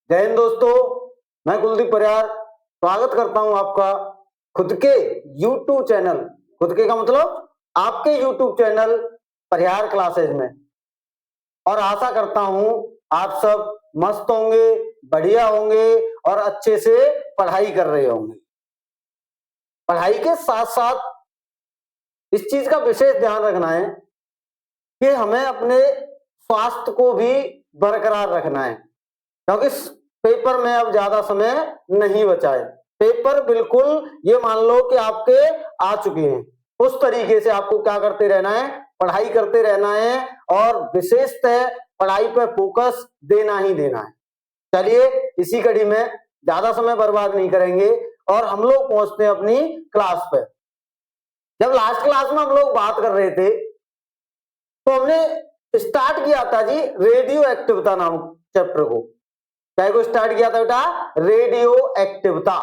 जय हिंद दोस्तों, मैं कुलदीप परिहार स्वागत करता हूं आपका खुद के YouTube चैनल, खुद के का मतलब आपके YouTube चैनल परिहार क्लासेज में। और आशा करता हूं आप सब मस्त होंगे, बढ़िया होंगे और अच्छे से पढ़ाई कर रहे होंगे। पढ़ाई के साथ साथ इस चीज का विशेष ध्यान रखना है कि हमें अपने स्वास्थ्य को भी बरकरार रखना है, क्योंकि पेपर में अब ज्यादा समय नहीं बचा है। पेपर बिल्कुल ये मान लो कि आपके आ चुके हैं। उस तरीके से आपको क्या करते रहना है, पढ़ाई करते रहना है और विशेषतः पढ़ाई पर फोकस देना ही देना है। चलिए इसी कड़ी में ज्यादा समय बर्बाद नहीं करेंगे और हम लोग पहुंचते हैं अपनी क्लास पर। जब लास्ट क्लास में हम लोग बात कर रहे थे तो हमने स्टार्ट किया था जी रेडियो एक्टिविता नामक चैप्टर को। क्या को स्टार्ट किया था बेटा? रेडियो एक्टिविता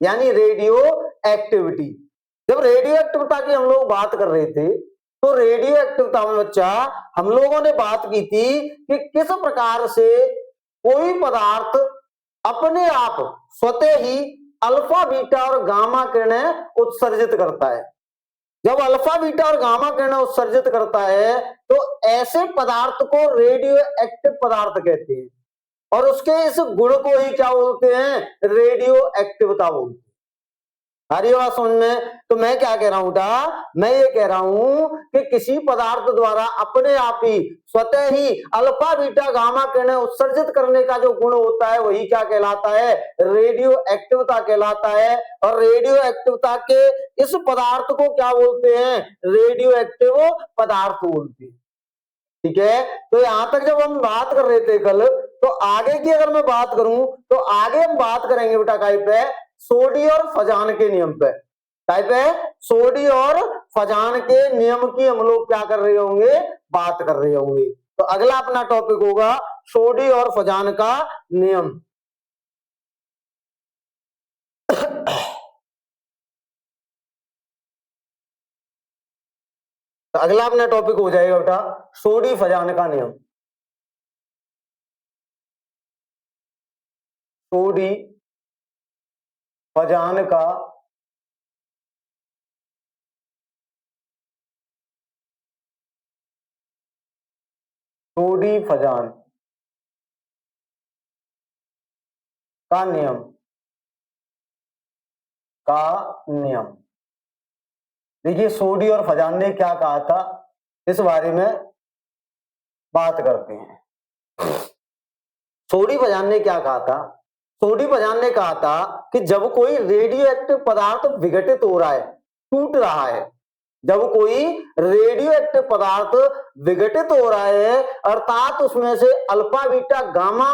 यानी रेडियो एक्टिविटी। जब रेडियो एक्टिविता की हम लोग बात कर रहे थे तो रेडियो एक्टिविता में बच्चा हम लोगों ने बात की थी कि किस प्रकार से कोई पदार्थ अपने आप स्वतः ही अल्फा बीटा और गामा किरणें उत्सर्जित करता है। जब अल्फा बीटा और गामा किरणें उत्सर्जित करता है तो ऐसे पदार्थ को रेडियो एक्टिव पदार्थ कहते हैं और उसके इस गुण को ही क्या बोलते हैं? रेडियो एक्टिविता बोलते हैं। हरी बात समझ में? तो मैं क्या कह रहा हूं बेटा, मैं ये कह रहा हूं कि किसी पदार्थ द्वारा अपने आप ही स्वतः ही अल्फा बीटा गामा किरणें उत्सर्जित करने का जो गुण होता है वही क्या कहलाता है? रेडियो एक्टिविता कहलाता है। और रेडियो एक्टिविता के इस पदार्थ को क्या बोलते हैं? रेडियो एक्टिव पदार्थ बोलते हैं। ठीक है, तो यहां तक जब हम बात कर रहे थे कल, तो आगे की अगर मैं बात करूं तो आगे हम बात करेंगे बेटा काय पे? सोडी और फजान के नियम पे। काय पे? सोडी और फजान के नियम की हम लोग क्या कर रहे होंगे? बात कर रहे होंगे। तो अगला अपना टॉपिक होगा सोडी और फजान का नियम। तो अगला अपना टॉपिक हो जाएगा बेटा सोडी फजान का नियम। सोडी फजान का सोडी फजान का नियम देखिए सोडी और फजान ने क्या कहा था इस बारे में बात करते हैं। सोडी फजान ने क्या कहा था? सोडी फजान ने कहा था कि जब कोई रेडियो एक्टिव पदार्थ विघटित हो रहा है, टूट रहा है, जब कोई रेडियो एक्टिव पदार्थ विघटित हो रहा है अर्थात उसमें से अल्फा बीटा गामा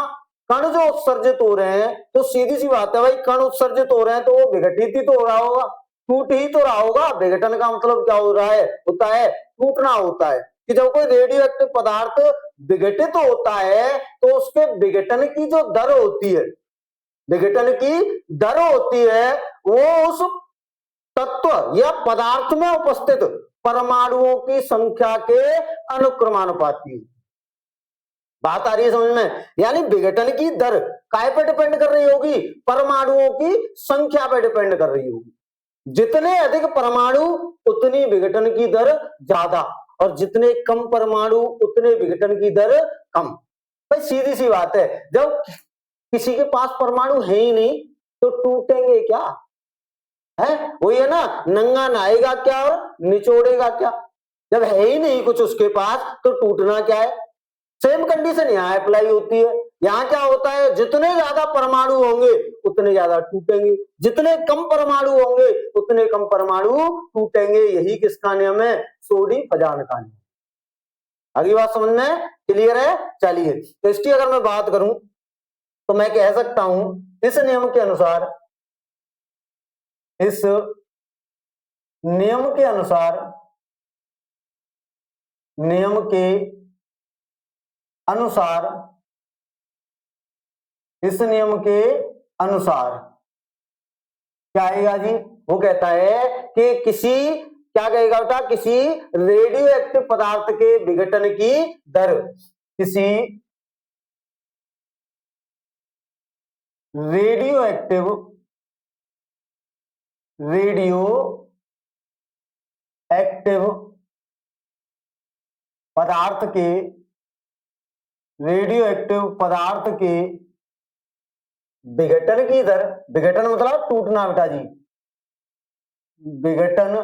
कण जो उत्सर्जित हो रहे हैं, तो सीधी सी बात है भाई, कण उत्सर्जित हो रहे हैं तो वो विघटित ही तो हो रहा होगा, टूट ही तो रहा होगा। विघटन का मतलब क्या हो रहा है? होता है टूटना होता है। कि जब कोई रेडियो एक्टिव पदार्थ विघटित होता है तो उसके विघटन की जो दर होती है, विघटन की दर होती है वो उस तत्व या पदार्थ में उपस्थित परमाणुओं की संख्या के अनुक्रमानुपाती। बात आ रही है समझ में? यानी विघटन की दर काय पर डिपेंड कर रही होगी? परमाणुओं की संख्या पर डिपेंड कर रही होगी। जितने अधिक परमाणु उतनी विघटन की दर ज्यादा और जितने कम परमाणु उतने विघटन की दर कम। भाई सीधी सी बात है, जब किसी के पास परमाणु है ही नहीं तो टूटेंगे क्या? है वही है ना, नंगा नहाएगा क्या और निचोड़ेगा क्या? जब है ही नहीं कुछ उसके पास तो टूटना क्या है? सेम कंडीशन यहाँ अप्लाई होती है। यहाँ क्या होता है? जितने ज्यादा परमाणु होंगे उतने ज्यादा टूटेंगे, जितने कम परमाणु होंगे उतने कम परमाणु टूटेंगे। यही किसका नियम है? सोडी फजान का नियम। अगली बात समझ में क्लियर है? चलिए तो इसकी अगर मैं बात करूं तो मैं कह सकता हूं इस नियम के अनुसार, इस नियम के अनुसार, नियम के अनुसार, इस नियम के अनुसार क्या आएगा जी? वो कहता है कि किसी, क्या कहेगा बेटा? किसी रेडियो एक्टिव पदार्थ के विघटन की दर, किसी रेडियो एक्टिव पदार्थ के विघटन की दर, विघटन मतलब टूटना बेटा जी, विघटन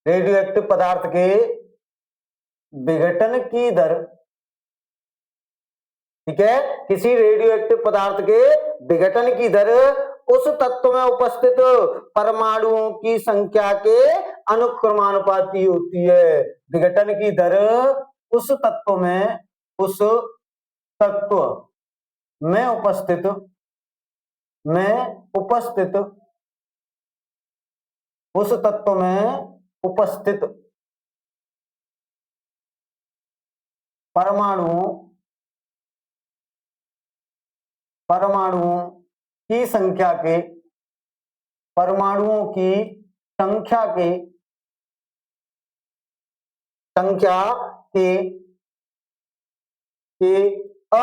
रेडियो एक्टिव पदार्थ के विघटन की दर, ठीक है, किसी रेडियो एक्टिव पदार्थ के विघटन की दर उस तत्व में उपस्थित परमाणुओं की संख्या के अनुक्रमानुपाती होती है। विघटन की दर उस तत्व में उपस्थित उस तत्व में उपस्थित परमाणुओं की संख्या के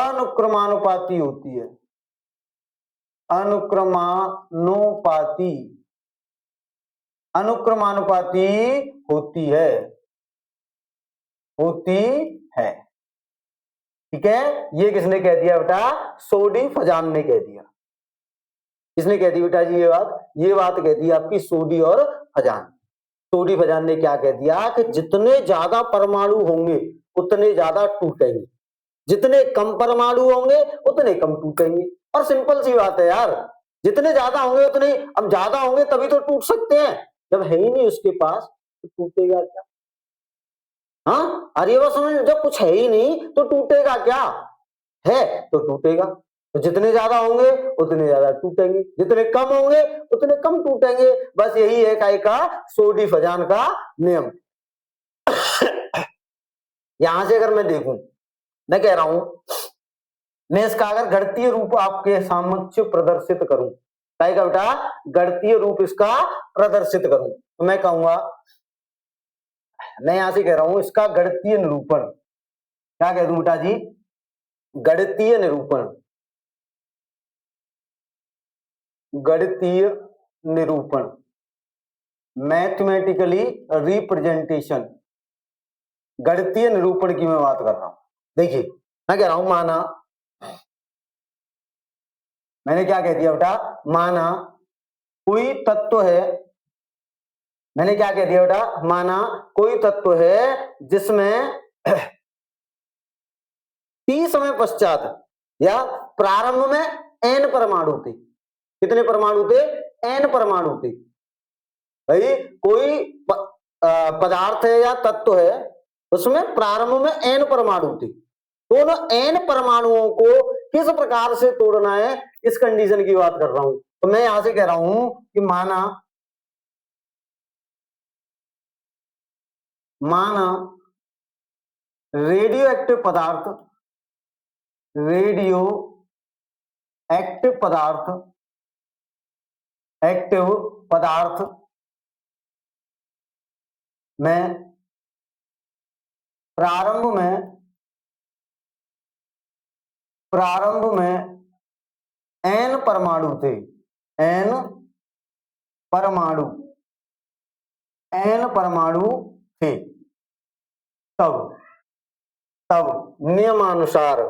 अनुक्रमानुपाती होती है, अनुक्रमानुपाती होती है, ठीक है। ये किसने कह दिया बेटा? सोडी फजान ने कह दिया। किसने कह दी बेटा जी ये बात कह दी आपकी सोडी और फजान। सोडी फजान ने क्या कह दिया कि जितने ज्यादा परमाणु होंगे उतने ज्यादा टूटेंगे, जितने कम परमाणु होंगे उतने कम टूटेंगे। और सिंपल सी बात है यार, जितने ज्यादा होंगे उतने, अब ज्यादा होंगे तभी तो टूट सकते हैं, जब है ही नहीं उसके पास तो टूटेगा क्या? हाँ, अरे वो समझ, जब कुछ है ही नहीं तो टूटेगा क्या? है तो टूटेगा। तो जितने ज्यादा होंगे उतने ज्यादा टूटेंगे, जितने कम होंगे उतने कम टूटेंगे। बस यही है काय का सोडी फजान का नियम। यहां से अगर मैं देखूं, मैं कह रहा हूं, मैं इसका अगर गणितीय रूप आपके समक्ष प्रदर्शित करूं, काय का बेटा गणितीय रूप इसका प्रदर्शित करूं, तो मैं कहूंगा, मैं यहां से कह रहा हूं इसका गणितीय निरूपण, क्या कह दूं बेटा जी? गणितीय निरूपण, मैथमेटिकली रिप्रेजेंटेशन, गणितीय निरूपण की मैं बात कर रहा हूं। देखिए मैं कह रहा हूं, माना, मैंने क्या कह दिया बेटा? माना कोई तत्व है, मैंने क्या कह दिया बेटा? माना कोई तत्व है जिसमें टी समय पश्चात या प्रारंभ में एन परमाणु थे। कितने परमाणु थे? एन परमाणु थे। भाई कोई पदार्थ है या तत्व है, उसमें प्रारंभ में एन परमाणु थे, तो न एन परमाणुओं को किस प्रकार से तोड़ना है, इस कंडीशन की बात कर रहा हूं। तो मैं यहां से कह रहा हूं कि माना रेडियो एक्टिव पदार्थ में प्रारंभ में एन परमाणु थे, एन परमाणु थे, तब नियमानुसार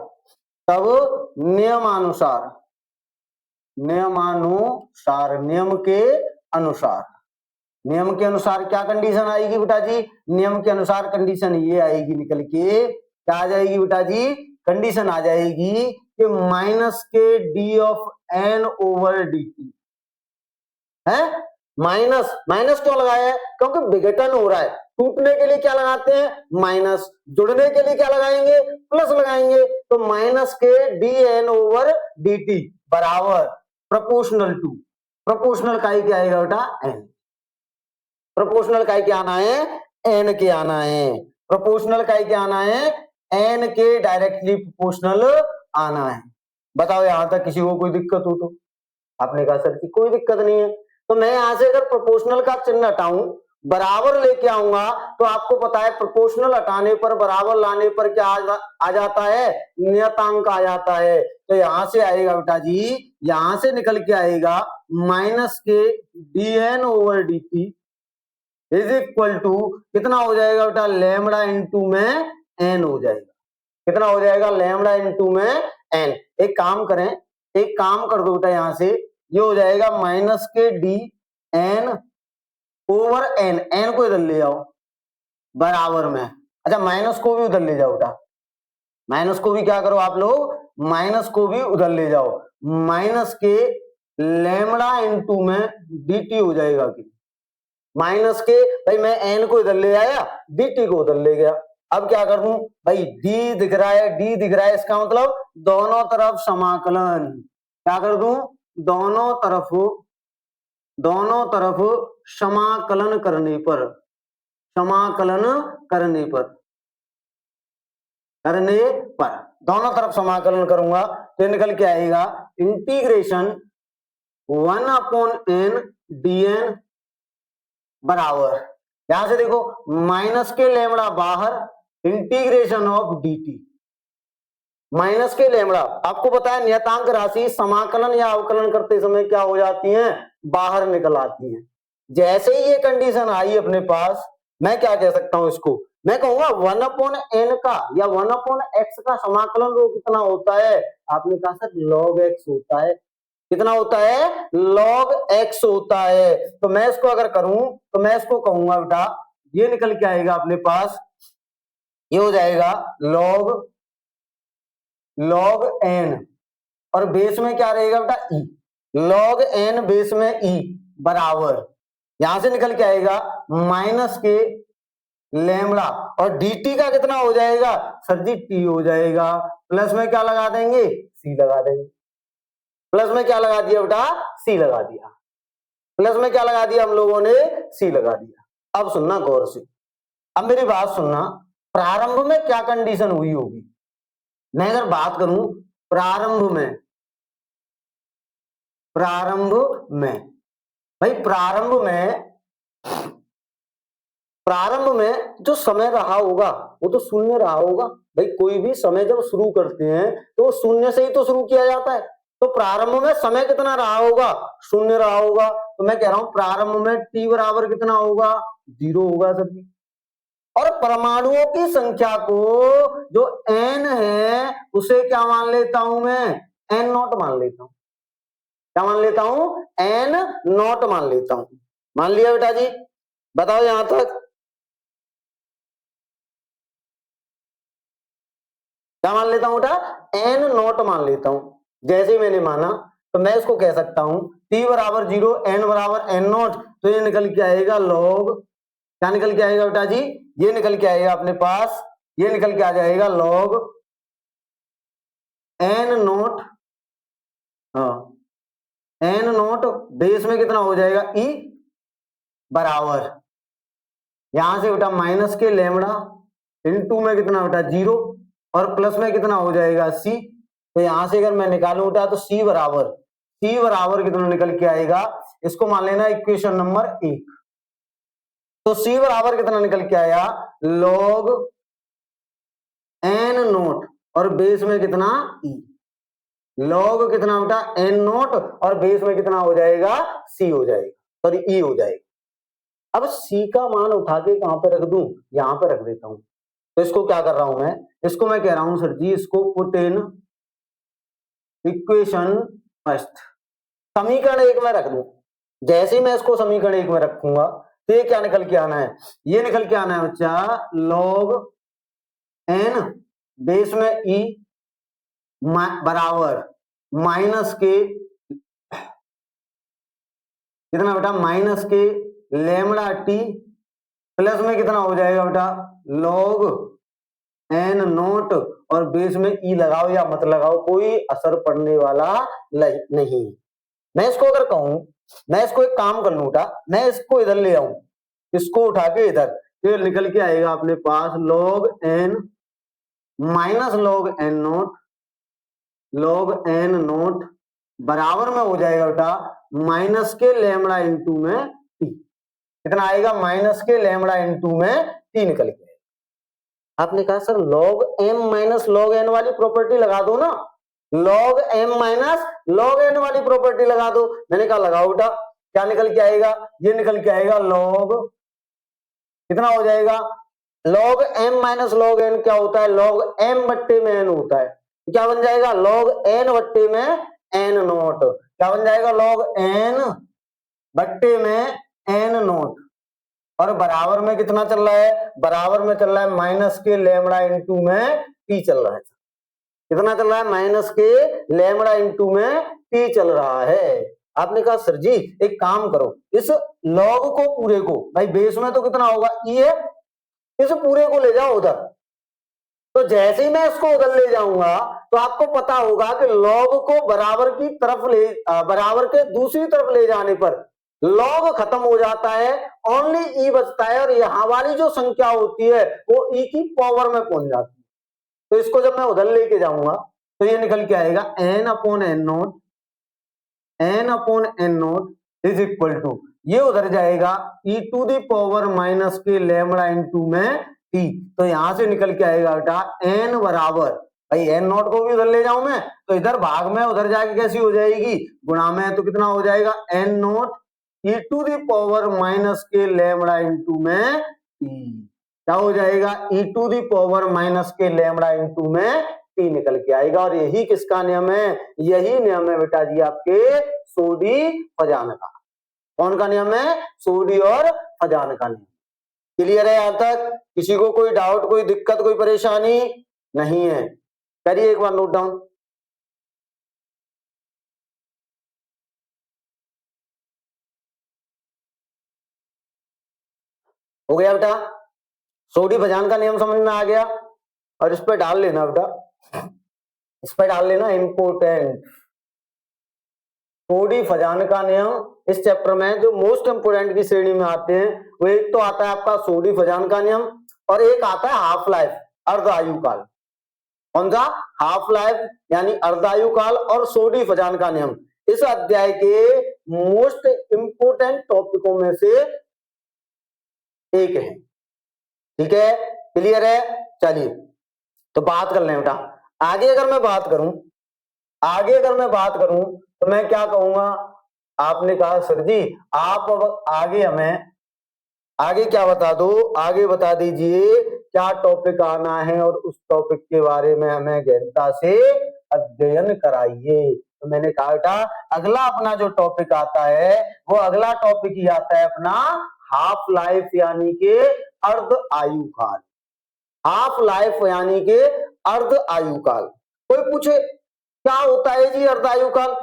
नियम के अनुसार क्या कंडीशन आएगी बेटा जी? नियम के अनुसार कंडीशन ये आएगी निकल के, क्या आ जाएगी बेटा जी? कंडीशन आ जाएगी कि minus k d of n over d t है। माइनस क्यों लगाया है? क्योंकि विघटन हो रहा है, टूटने के लिए क्या लगाते हैं? माइनस, जुड़ने के लिए क्या लगाएंगे? प्लस लगाएंगे। तो minus k d n over d t बराबर प्रोपोर्शनल टू, प्रोपोर्शनल का ही क्या आएगा बेटा? एन। प्रोपोर्शनल का ही क्या आना है? एन के आना है। प्रोपोर्शनल का ही क्या आना है? एन के डायरेक्टली प्रोपोर्शनल आना है। बताओ यहां तक किसी को कोई दिक्कत हो तो? आपने कहा सर की कोई दिक्कत नहीं है। तो मैं यहां से अगर प्रोपोर्शनल का चिन्ह हटाऊं, बराबर लेके आऊंगा तो आपको पता है प्रोपोर्शनल हटाने पर बराबर लाने पर क्या आ जाता है, नियतांक आ जाता है। तो यहां से आएगा बेटा जी, यहां से निकल के आएगा minus k dn over dt is equal to कितना हो जाएगा बेटा, लैम्बडा इंटू में n हो जाएगा। कितना हो जाएगा, लैम्बडा इंटू में n। एक काम करें, एक काम कर दो बेटा, यहां से ये हो जाएगा minus k d n over n, n को इधर ले जाओ बराबर में, अच्छा माइनस को भी उधर ले जाओ बेटा, माइनस को भी क्या करो आप लोग, माइनस को भी उधर ले जाओ, माइनस के लैम्बडा इंटू में dt हो जाएगा कि माइनस के, भाई मैं n को इधर ले आया, dt को उधर ले गया। अब क्या कर दूं भाई, d दिख रहा है, d दिख रहा है, इसका मतलब दोनों तरफ समाकलन, क्या कर दूं, दोनों तरफ समाकलन करने पर, समाकलन करने पर दोनों तरफ समाकलन करूंगा तो निकल के आएगा इंटीग्रेशन 1/n dn बराबर, यहां से देखो माइनस के लैम्बडा बाहर, integration of dt, minus k lambda, आपको पता है नियतांक राशि समाकलन या अवकलन करते समय क्या हो जाती हैं, बाहर निकल आती हैं। जैसे ही ये कंडीशन आई अपने पास, मैं क्या कह सकता हूं इसको, मैं कहूंगा 1/n का या 1/x का समाकलन वो कितना होता है, आपने कहा सर log x होता है, कितना होता है, log x होता है। तो मैं इसको अगर करूं तो मैं इसको कहूंगा बेटा, ये निकल के आएगा अपने पास, ये हो जाएगा log n और बेस में क्या रहेगा बेटा, e, log n बेस में e बराबर, यहां से निकल के आएगा माइनस के लैम्बडा और dt का कितना हो जाएगा, सर जी t हो जाएगा, प्लस में क्या लगा देंगे, c लगा देंगे, प्लस में क्या लगा दिया बेटा, c लगा दिया, प्लस में क्या लगा दिया हम लोगों ने, c लगा दिया। अब सुनना गौर से, अब मेरी बात सुनना, प्रारंभ में क्या कंडीशन हुई होगी, मैं अगर बात करूं प्रारंभ में भाई, प्रारंभ में जो समय रहा होगा वो तो शून्य रहा होगा भाई, कोई भी समय जब शुरू करते हैं तो शून्य से ही तो शुरू किया जाता है, तो प्रारंभ में समय कितना रहा होगा, शून्य रहा होगा। तो मैं कह रहा हूं प्रारंभ में t बराबर कितना होगा, 0 होगा सर जी। और परमाणुओं की संख्या को जो n है उसे क्या मान लेता हूं मैं, n0 मान लेता हूं, क्या मान लेता हूं, n0 मान लेता हूं। मान लिया बेटा जी, बताओ यहां तक, क्या मान लेता हूं बेटा, n0 मान लेता हूं। जैसे ही मैंने माना तो मैं इसको कह सकता हूं t बराबर 0, n बराबर n0, तो ये निकल के आएगा log, क्या निकल के आएगा बेटा जी, ये निकल के आएगा अपने पास, ये निकल के आ जाएगा log n0, हाँ n0 बेस में कितना हो जाएगा e बराबर, यहां से बेटा माइनस के लैम्बडा इनटू में कितना बेटा 0 और प्लस में कितना हो जाएगा c, तो यहां से अगर मैं निकालूं बेटा तो c बराबर कितना निकल के आएगा, इसको मान लेना इक्वेशन नंबर 1, तो c बराबर कितना निकल के आया, log n0 और बेस में कितना e, log कितना बेटा n0 और बेस में कितना हो जाएगा, c हो जाएगा, सॉरी e हो जाएगा। अब c का मान उठा के कहां पे रख दूं, यहां पे रख देता हूं। तो इसको क्या कर रहा हूं मैं, इसको मैं कह रहा हूं सर जी, इसको पुट इन इक्वेशन फर्स्ट, समीकरण 1 में रख दूं। जैसे ही मैं इसको समीकरण 1 में रखूंगा तो ये क्या निकल के आना है, ये निकल के आना है बच्चा log n बेस में e बराबर माइनस के कितना बेटा, minus k lambda t plus में कितना हो जाएगा बेटा log n0 और बेस में e लगाओ या मत लगाओ, कोई असर पड़ने वाला नहीं। मैं इसको अगर कहूं, मैं इसको एक काम कर लूं बेटा, मैं इसको इधर ले आऊं, इसको उठा के इधर, तो निकल के आएगा अपने पास log n minus log n0 बराबर में हो जाएगा बेटा माइनस के लैम्बडा इंटू में t। कितना आएगा, माइनस के लैम्बडा इनटू में टी निकल के। आपने कहा sir log m minus log n वाली प्रॉपर्टी लगा दो ना, log m minus log n वाली प्रॉपर्टी लगा दो। मैंने कहा लगाओ बेटा, क्या निकल के आएगा, ये निकल के आएगा लॉग, कितना हो जाएगा, log m minus log n क्या होता है, लॉग एम बट्टे में एन होता है, क्या बन जाएगा, लॉग एन बट्टे में एन नोट, क्या बन जाएगा, लॉग एन बट्टे में एन नोट, और बराबर में कितना चल रहा है, बराबर में चल रहा है माइनस के लैम्बडा इनटू में टी चल रहा है, कितना चल रहा है, माइनस के लैम्बडा इनटू में टी चल रहा है। आपने कहा सर जी एक काम करो, इस लॉग को पूरे को, भाई बेस में तो कितना होगा ई है, इस पूरे को ले जाओ उधर, तो जैसे ही मैं इसको उधर ले जाऊंगा तो आपको पता होगा कि लॉग को बराबर की तरफ ले, बराबर के दूसरी तरफ ले जाने पर लॉग खत्म हो जाता है, ओनली ई बचता है, और यहां वाली जो संख्या होती है वो ई की पावर में पहुंच जाती है। तो इसको जब मैं उधर लेके जाऊंगा तो ये निकल के आएगा n upon n nought, n upon n nought is equal to, ये उधर जाएगा e to the power minus k lambda into में टी, तो यहां से निकल के आएगा बेटा एन बराबर, भाई एन नोट को भी उधर ले जाऊं मैं तो इधर भाग में उधर जाके कैसी हो जाएगी, गुणा में, तो कितना हो जाएगा n nought e to the power minus k lambda into में टी, क्या हो जाएगा, e to the power minus k lambda into में टी निकल के आएगा। और यही किसका नियम है, यही नियम है बेटा जी आपके सोडी-फजान का। कौन का नियम है, सोडी और फजान का नियम। क्लियर है यहां तक, किसी को कोई डाउट, कोई दिक्कत, कोई परेशानी नहीं है, करिए एक बार नोट डाउन। हो गया बेटा, सोडी फजान का नियम समझ में आ गया, और इस पर डाल लेना बेटा, इस पर डाल लेना इंपोर्टेंट, सोडी फजान का नियम इस चैप्टर में जो मोस्ट इंपोर्टेंट की श्रेणी में आते हैं, वो एक तो आता है आपका सोडी फजान का नियम, और एक आता है हाफ लाइफ, अर्ध आयु काल। कौन सा, हाफ लाइफ यानी अर्ध आयु काल और सोडी फजान का नियम इस अध्याय के मोस्ट इंपोर्टेंट टॉपिकों में से एक है। ठीक है, क्लियर है, चलिए तो बात कर लें बेटा। आगे अगर मैं बात करूं, आगे अगर मैं बात करूं तो मैं क्या कहूंगा, आपने कहा सर जी आप अब आगे हमें आगे क्या बता दो, आगे बता दीजिए क्या टॉपिक आना है और उस टॉपिक के बारे में हमें गहनता से अध्ययन कराइए। तो मैंने कहा बेटा अगला अपना जो टॉपिक आता है वो अगला टॉपिक ही आता है अपना हाफ लाइफ यानी के अर्ध आयु काल, हाफ लाइफ यानी के अर्ध आयु काल। कोई पूछे क्या होता है जी अर्ध आयु काल,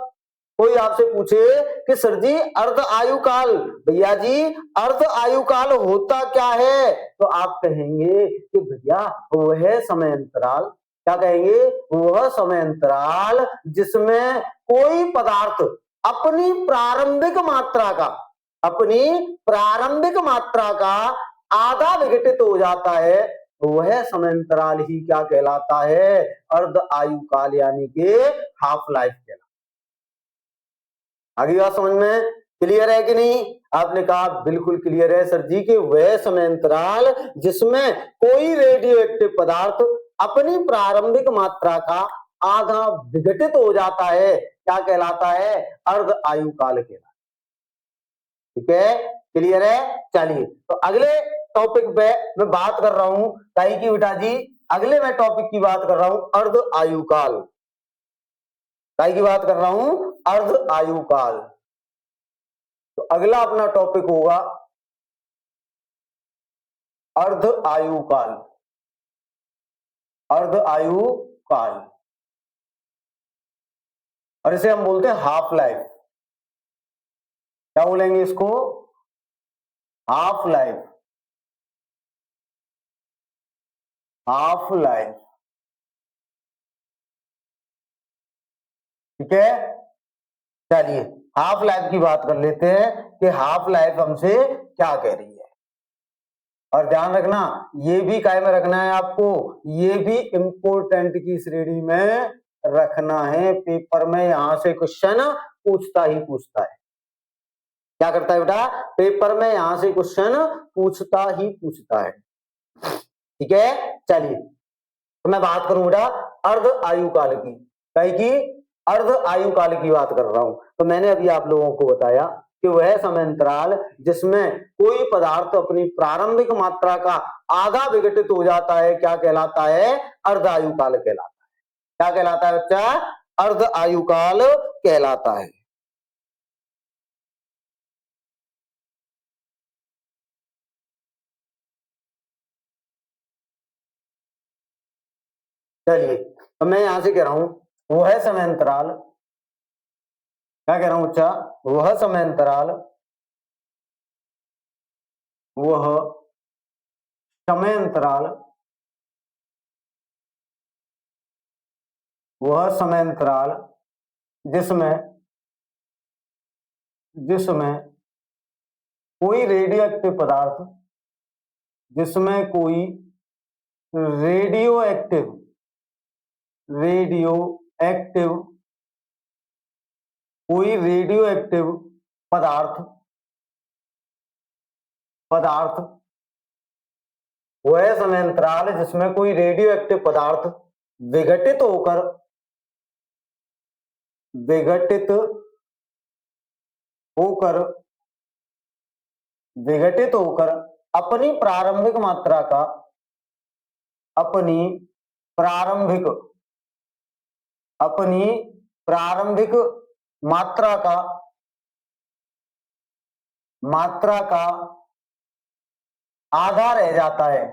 कोई आपसे पूछे कि सर जी अर्ध आयु काल, भैया जी अर्ध आयु काल होता क्या है, तो आप कहेंगे कि भैया वह समय अंतराल, क्या कहेंगे, वह समय अंतराल जिसमें कोई पदार्थ अपनी प्रारंभिक मात्रा का, अपनी प्रारंभिक मात्रा का आधा विघटित हो जाता है, वह समय अंतराल ही क्या कहलाता है, अर्ध आयु काल यानी कि हाफ लाइफ कहलाता है। आगे बात समझ में क्लियर है कि नहीं, आपने कहा बिल्कुल क्लियर है सर जी कि वह समय अंतराल जिसमें कोई रेडियो एक्टिव पदार्थ अपनी प्रारंभिक मात्रा का आधा विघटित हो जाता है, क्या कहलाता है, अर्ध आयु काल कहलाता है। ठीक है, क्लियर है, चलिए तो अगले टॉपिक पे मैं बात कर रहा हूं कहीं की बेटा जी, अगले मैं टॉपिक की बात कर रहा हूं अर्ध आयु काल, कहीं की बात कर रहा हूं अर्ध आयु काल। तो अगला अपना टॉपिक होगा अर्ध आयु काल, अर्ध आयु काल, और इसे हम बोलते हैं हाफ लाइफ, क्या बोलेंगे इसको, हाफ लाइफ, हाफ लाइफ। ठीक है, चलिए हाफ लाइफ की बात कर लेते हैं कि हाफ लाइफ हमसे क्या कह रही है, और ध्यान रखना ये भी काय में रखना है आपको, ये भी इंपोर्टेंट की श्रेणी में रखना है, पेपर में यहां से क्वेश्चन पूछता ही पूछता है। क्या करता है बेटा, पेपर में यहां से क्वेश्चन पूछता ही पूछता है। ठीक है, चलिए तो मैं बात करूं बेटा अर्ध आयु काल की, कहीं की अर्ध आयु काल की बात कर रहा हूं। तो मैंने अभी आप लोगों को बताया कि वह समय अंतराल जिसमें कोई पदार्थ अपनी प्रारंभिक मात्रा का आधा विघटित हो जाता है, क्या कहलाता है, अर्ध आयु काल कहलाता है। क्या कहलाता है बच्चा, अर्ध आयु काल कहलाता है। चलिए तो मैं यहां से कह रहा हूं वह समय अंतराल, क्या कह रहा हूं बच्चा, वह समय अंतराल, वह समय अंतराल, वह समय अंतराल जिसमें जिसमें कोई रेडियो एक्टिव पदार्थ, जिसमें कोई रेडियो एक्टिव कोई रेडियो एक्टिव पदार्थ वह समय अंतराल जिसमें कोई रेडियो एक्टिव पदार्थ विघटित होकर अपनी प्रारंभिक मात्रा का मात्रा का आधा रह जाता है,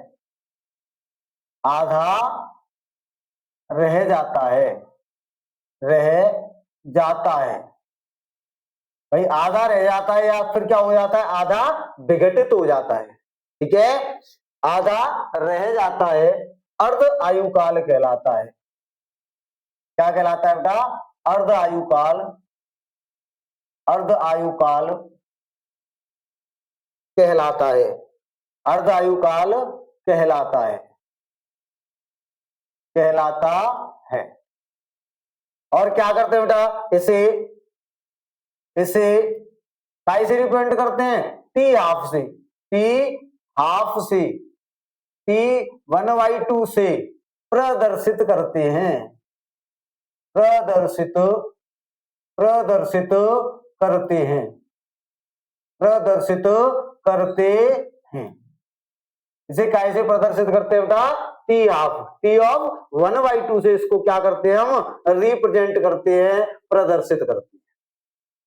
भाई आधा रह जाता है या फिर क्या हो जाता है, आधा विघटित हो जाता है। ठीक है, आधा रह जाता है, अर्ध आयु काल कहलाता है। क्या कहलाता है बेटा, अर्ध आयु काल कहलाता है, अर्ध आयु काल कहलाता है। और क्या करते हैं बेटा, इसे काई से रिप्रेजेंट करते हैं, टी हाफ से T1/2 से प्रदर्शित करते हैं, प्रदर्शित करते हैं। इसे काय से प्रदर्शित करते हैं बेटा, T ऑफ 1/2 से इसको क्या करते हैं, हम रिप्रेजेंट करते हैं, प्रदर्शित करते हैं।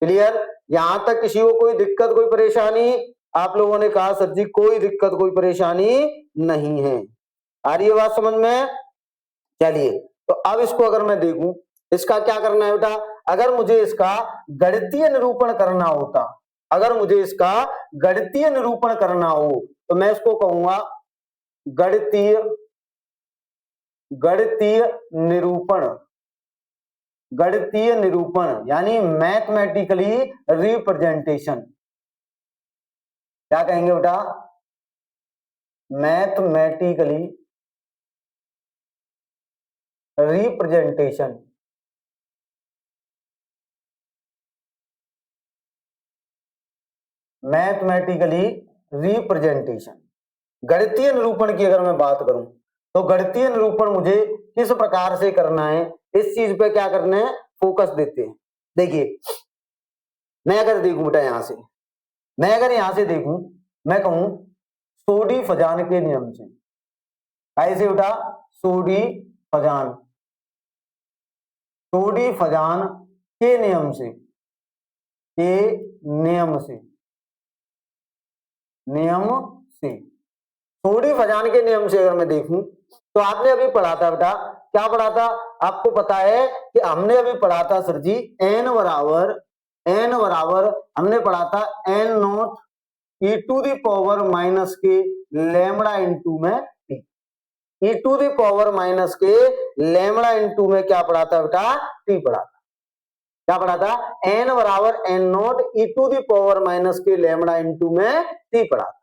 क्लियर, यहां तक किसी को कोई दिक्कत कोई परेशानी, आप लोगों ने कहा सर जी कोई दिक्कत कोई परेशानी नहीं है, आ रही है बात समझ में। चलिए तो अब इसको अगर मैं देखूं, इसका क्या करना है बेटा, अगर मुझे इसका गणितीय निरूपण करना होता, तो मैं इसको कहूंगा गणितीय निरूपण यानी मैथमेटिकली रिप्रेजेंटेशन। क्या कहेंगे बेटा, मैथमेटिकली रिप्रेजेंटेशन। गणितीय निरूपण की अगर मैं बात करूं तो गणितीय निरूपण मुझे किस प्रकार से करना है, इस चीज पे क्या करना है, फोकस देते हैं। देखिए मैं अगर देखूं बेटा यहां से, मैं कहूं सोडी-फजान के नियम से, कैसे बेटा, सोडी-फजान के नियम से सोडी-फजान के नियम से अगर मैं देखूं तो आपने अभी पढ़ा था बेटा, क्या पढ़ा था, आपको पता है कि हमने अभी पढ़ा था सर जी n बराबर हमने पढ़ा था n nought e to the power minus k lambda into में t, e to the power minus k lambda into में क्या पढ़ा था बेटा, t पढ़ा था। क्या पढ़ा था, n बराबर n nought e to the power minus k lambda into में t पढ़ा था।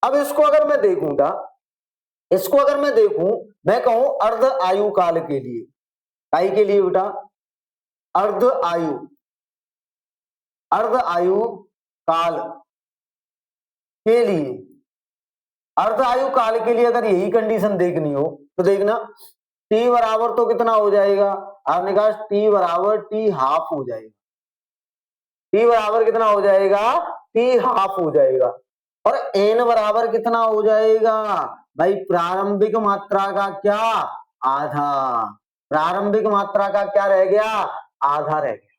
अब इसको अगर मैं देखूं, मैं कहूं अर्ध आयु काल के लिए, काई के लिए बेटा, अर्ध आयु काल के लिए, अर्ध आयु काल के लिए अगर यही कंडीशन देखनी हो तो देखना टी बराबर तो कितना हो जाएगा, आपने कहा टी बराबर टी हाफ हो जाएगा, टी बराबर कितना हो जाएगा, टी हाफ हो जाएगा। और एन बराबर कितना हो जाएगा भाई, प्रारंभिक मात्रा का क्या, आधा, प्रारंभिक मात्रा का क्या रह गया, आधा रह गया।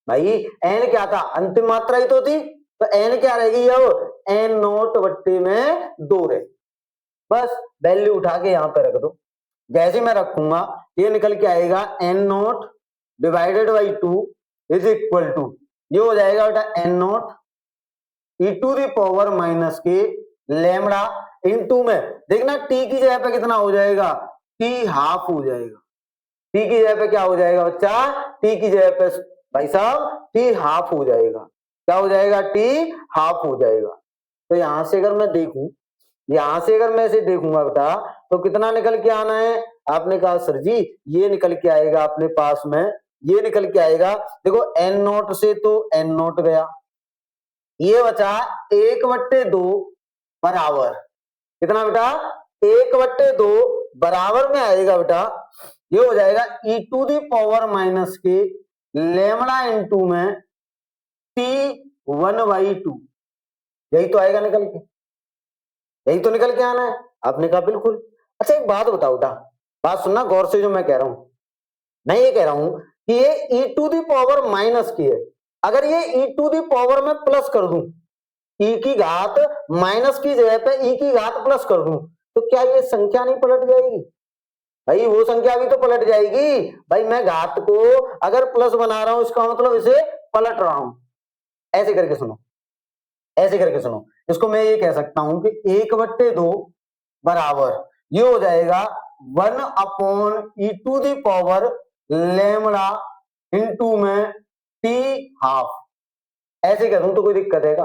भाई एन क्या था, अंतिम मात्रा ही तो थी, तो एन क्या रहेगी अब, एन नोट बट्टे में 2 रहे। बस वैल्यू उठा के यहां पे रख दो, जैसे मैं रखूंगा ये निकल के आएगा n nought divided by 2 is equal to, ये हो जाएगा बेटा n nought e to the power minus k lambda into में, देखना टी की जगह पे कितना हो जाएगा, टी हाफ हो जाएगा, टी की जगह पे क्या हो जाएगा बच्चा, टी की जगह पे भाई साहब टी हाफ हो जाएगा, क्या हो जाएगा, टी हाफ हो जाएगा। तो यहां से अगर मैं देखूं, यहां से अगर मैं इसे देखूंगा बेटा तो कितना निकल के आना है, आपने कहा सर जी ये निकल के आएगा अपने पास में, ये निकल के आएगा, देखो एन नोट से तो एन नोट गया, ये बचा 1/2 बराबर, कितना बेटा 1/2 बराबर में आएगा बेटा, ये हो जाएगा e to the power minus k lambda into में टी 1/2, यही तो आएगा निकल के, यही तो निकल के आना है, आपने कहा बिल्कुल। अच्छा एक बात बताओ बेटा, बात सुनना गौर से, जो मैं कह रहा हूं, मैं ये कह रहा हूं कि ये ई टू दी पावर माइनस की है, अगर ये ई टू दी पावर में प्लस कर दूं, ई की घात माइनस की जगह पे ई की घात प्लस कर दूं, तो क्या ये संख्या नहीं पलट जाएगी, भाई वो संख्या भी तो पलट जाएगी। भाई मैं घात को अगर प्लस बना रहा हूं, इसका मतलब इसे पलट रहा हूं, ऐसे करके सुनो, ऐसे करके सुनो, इसको मैं ये कह सकता हूं कि 1/2 बराबर ये हो जाएगा 1/e to the power lambda into में टी हाफ, ऐसे करूं तो कोई दिक्कत है क्या,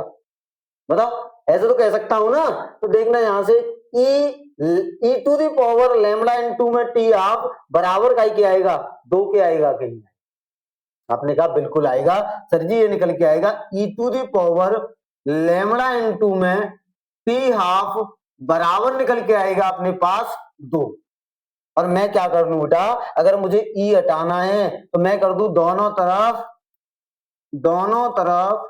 बताओ, ऐसे तो कह सकता हूं ना। तो देखना यहां से e to the power lambda into में टी हाफ बराबर का ही क्या आएगा, 2 के आएगा कहीं, आपने कहा बिल्कुल आएगा सर जी, ये निकल के आएगा e to the power lambda into में टी हाफ बराबर निकल के आएगा अपने पास 2। और मैं क्या कर लूं बेटा, अगर मुझे ई हटाना है तो मैं कर दूं दोनों तरफ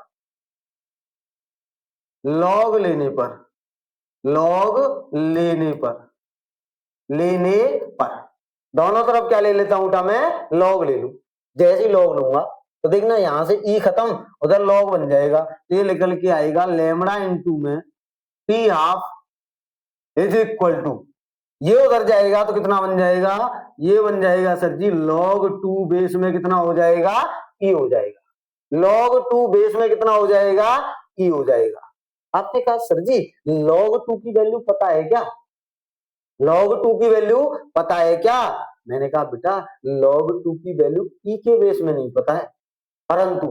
लॉग लेने पर, लॉग लेने पर दोनों तरफ क्या ले लेता हूं बेटा, मैं लॉग ले लूं, जैसे ही लॉग लूंगा तो देखना यहां से ई खत्म, उधर लॉग बन जाएगा, तो ये निकल के आएगा लेमड़ा इनटू में T half is equal to, ये उधर जाएगा तो कितना बन जाएगा, ये बन जाएगा सर जी log 2 बेस में कितना हो जाएगा, ई हो जाएगा, log 2 बेस में कितना हो जाएगा, ई हो जाएगा। आपने कहा सर जी log 2 की वैल्यू पता है क्या, log 2 की वैल्यू पता है क्या, मैंने कहा बेटा log 2 की वैल्यू ई के बेस में नहीं पता है, परंतु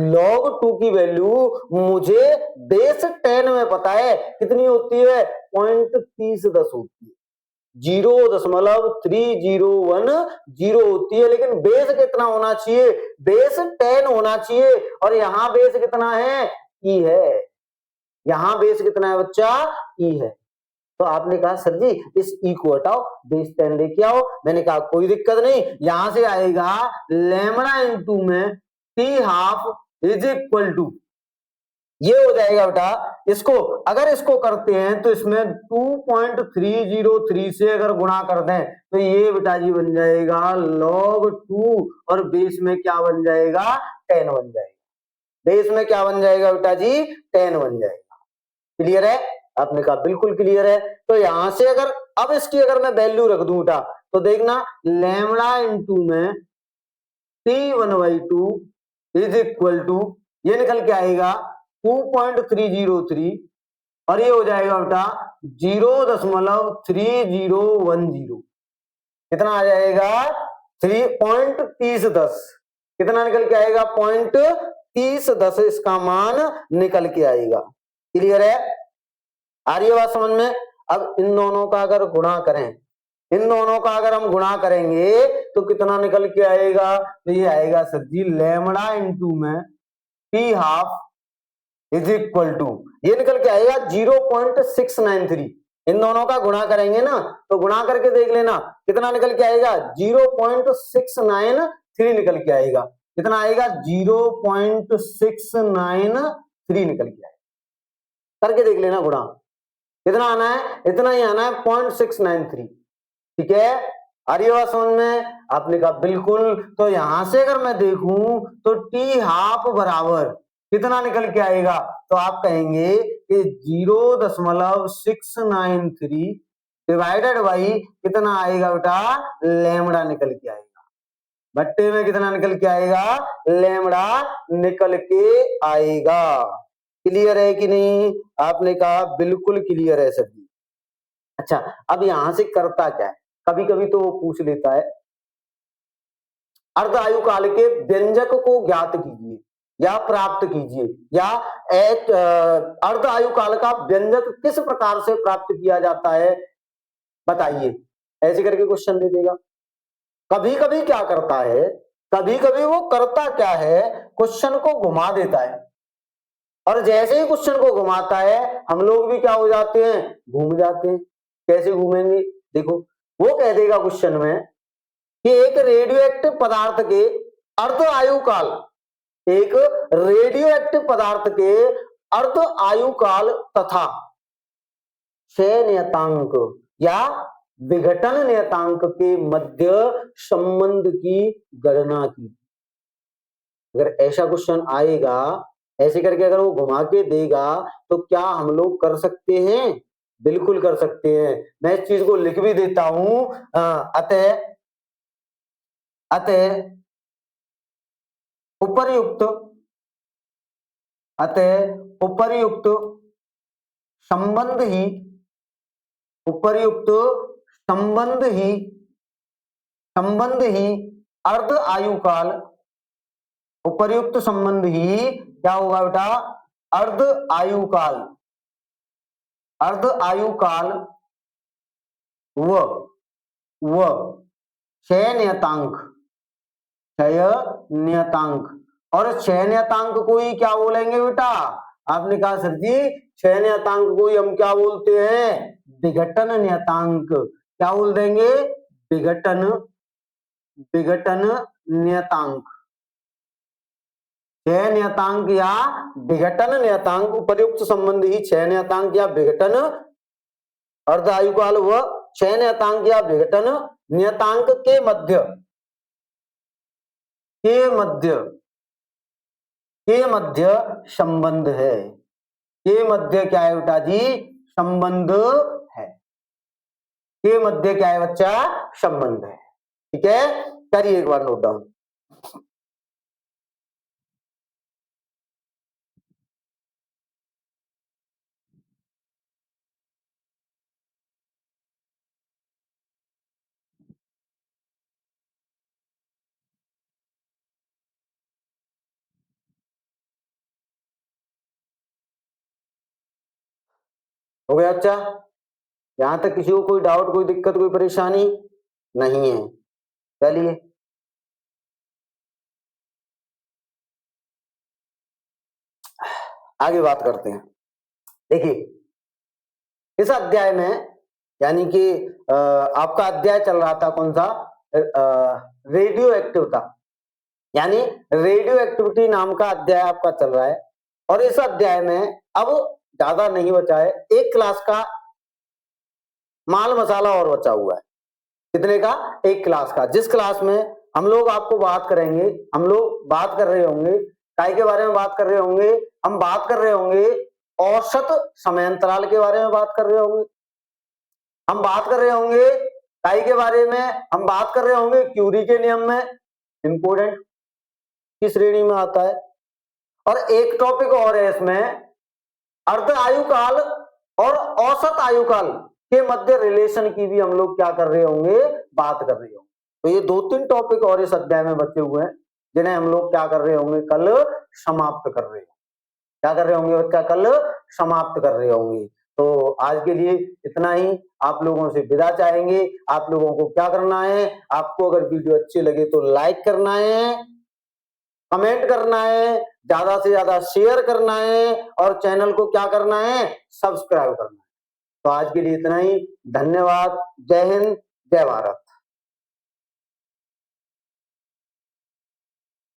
log 2 की वैल्यू मुझे बेस 10 में पता है, कितनी होती है, 0.30 होती है, 0.3010 होती है, लेकिन बेस कितना होना चाहिए, बेस 10 होना चाहिए, और यहां बेस कितना है, ई है, यहां बेस कितना है बच्चा, ई है। तो आपने कहा सर जी इस ई को हटाओ, बेस 10 लेके आओ, मैंने कहा कोई दिक्कत नहीं, यहां से आएगा लेमड़ा इनटू में T half is equal to, ये हो जाएगा बेटा, इसको अगर इसको करते हैं तो इसमें 2.303 से अगर गुणा कर दें तो ये बेटा जी बन जाएगा log 2, और बेस में क्या बन जाएगा, 10 बन जाएगा, बेस में क्या बन जाएगा बेटा जी, 10 बन जाएगा। क्लियर है, आपने कहा बिल्कुल क्लियर है। तो यहां से अगर अब इसकी अगर मैं वैल्यू रख दूं बेटा, तो देखना लेमड़ा इनटू में T1/2 इज इक्वल टू, ये निकल के आएगा 2.303, और ये हो जाएगा बेटा 0.3010, कितना आ जाएगा, 3.3010, कितना निकल के आएगा, 0.3010 इसका मान निकल के आएगा। क्लियर है, आ रही है बात समझ में। अब इन दोनों का अगर गुणा करें, इन दोनों का अगर हम गुणा करेंगे तो कितना निकल के आएगा, तो ये आएगा सर जी लेमड़ा इनटू में T half is equal to, ये निकल के आएगा 0.693। इन दोनों का गुणा करेंगे ना, तो गुणा करके देख लेना कितना निकल के आएगा, 0.693 निकल के आएगा। कितना आएगा, 0.693 निकल के आएगा। करके देख लेना गुणा, कितना आना है, इतना ही आना है 0.693। ठीक है, आ रही बात समझ में? आपने कहा बिल्कुल। तो यहां से अगर मैं देखूं तो टी हाफ बराबर कितना निकल के आएगा, तो आप कहेंगे कि 0.693 डिवाइडेड बाई कितना आएगा बेटा, लैम्बडा निकल के आएगा। बट्टे में कितना निकल के आएगा, लैम्बडा निकल के आएगा। क्लियर है कि नहीं? आपने कहा बिल्कुल क्लियर है सभी। अच्छा, अब यहां से करता क्या है, कभी कभी तो वो पूछ लेता है अर्ध आयु काल के व्यंजक को ज्ञात कीजिए या प्राप्त कीजिए, या एक अर्ध आयु काल का व्यंजक किस प्रकार से प्राप्त किया जाता है बताइए, ऐसे करके क्वेश्चन दे देगा। कभी कभी क्या करता है, कभी कभी वो करता क्या है, क्वेश्चन को घुमा देता है, और जैसे ही क्वेश्चन को घुमाता है हम लोग भी क्या हो जाते हैं, घूम जाते हैं। कैसे घूमेंगे, देखो वो कह देगा क्वेश्चन में कि एक रेडियो एक्टिव पदार्थ के अर्ध आयु काल, एक रेडियो एक्टिव पदार्थ के अर्ध आयु काल तथा क्षय नियतांक या विघटन नियतांक के मध्य संबंध की गणना की। अगर ऐसा क्वेश्चन आएगा, ऐसे करके अगर वो घुमा के देगा, तो क्या हम लोग कर सकते हैं, बिल्कुल कर सकते हैं। मैं इस चीज को लिख भी देता हूं, अतः उपर्युक्त संबंध ही, उपर्युक्त संबंध ही अर्ध आयु काल, उपर्युक्त संबंध ही क्या होगा बेटा, अर्ध आयु काल व क्षय नियतांक, और क्षय नियतांक को ही क्या बोलेंगे बेटा, आपने कहा सर जी क्षय नियतांक को ही हम क्या बोलते हैं, विघटन नियतांक। क्या बोल देंगे, विघटन नियतांक, क्षय नियतांक या विघटन नियतांक। उपर्युक्त संबंध ही क्षय नियतांक या विघटन अर्ध आयु काल व क्षय नियतांक या विघटन नियतांक के मध्य संबंध है। के मध्य क्या है बेटा जी, संबंध है। के मध्य क्या है बच्चा, संबंध है। ठीक है, करिए एक बार नोट डाउन। हो गया अच्छा, यहां तक किसी को कोई डाउट, कोई दिक्कत, कोई परेशानी नहीं है? चलिए आगे बात करते हैं। देखिए इस अध्याय में, यानी कि आपका अध्याय चल रहा था कौन सा, रेडियो एक्टिविटी, यानी रेडियो एक्टिविटी नाम का अध्याय आपका चल रहा है। और इस अध्याय में अब ज्यादा नहीं बचा है, एक क्लास का माल मसाला और बचा हुआ है। कितने का, एक क्लास का, जिस क्लास में हम लोग आपको बात करेंगे, हम लोग बात कर रहे होंगे, काय के बारे में बात कर रहे होंगे, हम बात कर रहे होंगे औसत समयांतराल के बारे में बात कर रहे होंगे, हम बात कर रहे होंगे काय के बारे में, हम बात कर रहे होंगे क्यूरी के नियम में, इंपोर्टेंट की श्रेणी में आता है। और एक टॉपिक और है इसमें, अर्ध आयु काल और औसत आयु काल के मध्य रिलेशन की भी हम लोग क्या कर रहे होंगे, बात कर रहे होंगे। तो ये 2-3 टॉपिक और इस अध्याय में बचे हुए हैं, जिन्हें हम लोग क्या कर रहे होंगे, कल समाप्त कर रहे होंगे। क्या कर रहे होंगे बच्चा, कल समाप्त कर रहे होंगे। तो आज के लिए इतना ही, आप लोगों से विदा चाहेंगे। आप लोगों को क्या करना है, आपको अगर वीडियो अच्छी लगे तो लाइक करना है, कमेंट करना है, ज्यादा से ज्यादा शेयर करना है और चैनल को क्या करना है, सब्सक्राइब करना है। तो आज के लिए इतना ही। धन्यवाद। जय हिंद, जय भारत।